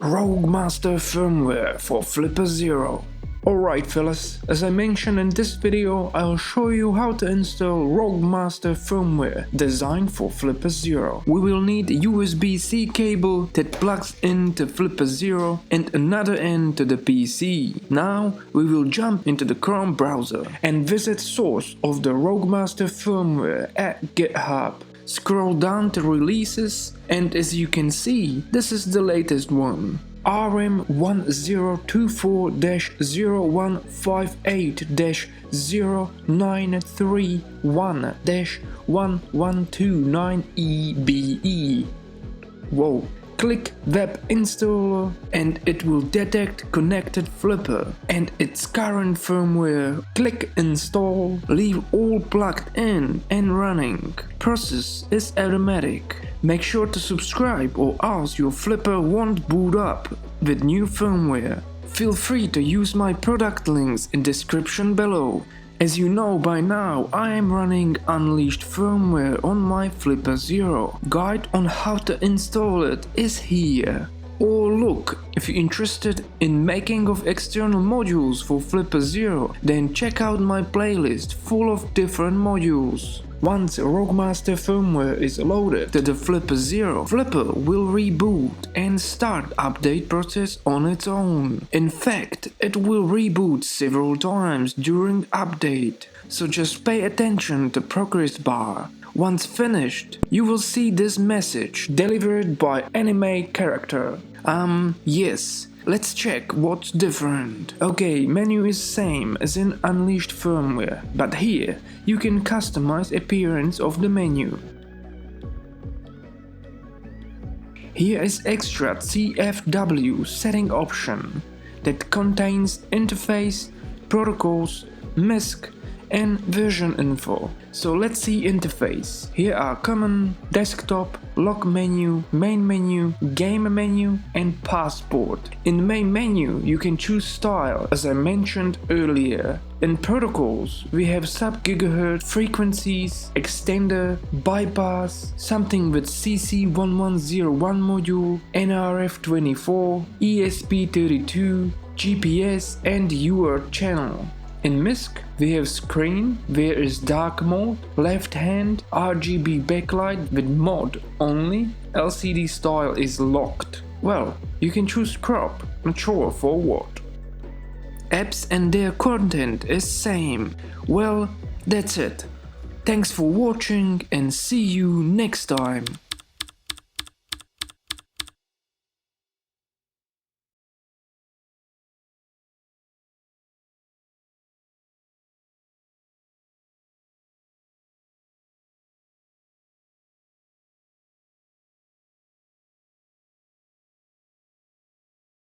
RogueMaster Firmware for Flipper Zero. Alright fellas, as I mentioned in this video, I'll show you how to install RogueMaster Firmware designed for Flipper Zero. We will need a USB-C cable that plugs into Flipper Zero and another end to the PC. Now we will jump into the Chrome browser and visit source of the RogueMaster Firmware at GitHub. Scroll down to releases and as you can see, this is the latest one. RM1024-0158-0931-1129EBE. Whoa. Click Web Installer and it will detect connected Flipper and its current firmware. Click Install, leave all plugged in and running. Process is automatic. Make sure to subscribe or else your Flipper won't boot up with new firmware. Feel free to use my product links in description below. As you know by now, I am running unleashed firmware on my Flipper Zero. Guide on how to install it is here. Or look, if you're interested in making of external modules for Flipper Zero, then check out my playlist full of different modules. Once RogueMaster firmware is loaded to the Flipper Zero, Flipper will reboot and start update process on its own. In fact, it will reboot several times during update, so just pay attention to progress bar. Once finished, you will see this message delivered by anime character. Yes. Let's check what's different. Okay, menu is same as in unleashed firmware, but here you can customize appearance of the menu. Here is extra CFW setting option that contains interface, protocols, MISC and version info. So let's see interface. Here are common, desktop, lock menu, main menu, game menu and passport. In the main menu you can choose style as I mentioned earlier. In protocols we have sub-gigahertz frequencies, extender, bypass, something with CC1101 module, NRF24, ESP32, GPS and UART channel. In MISC we have screen, where is dark mode, left hand, RGB backlight with mod only, LCD style is locked. Well, you can choose crop, not sure for what. Apps and their content is same. Well, that's it. Thanks for watching and see you next time.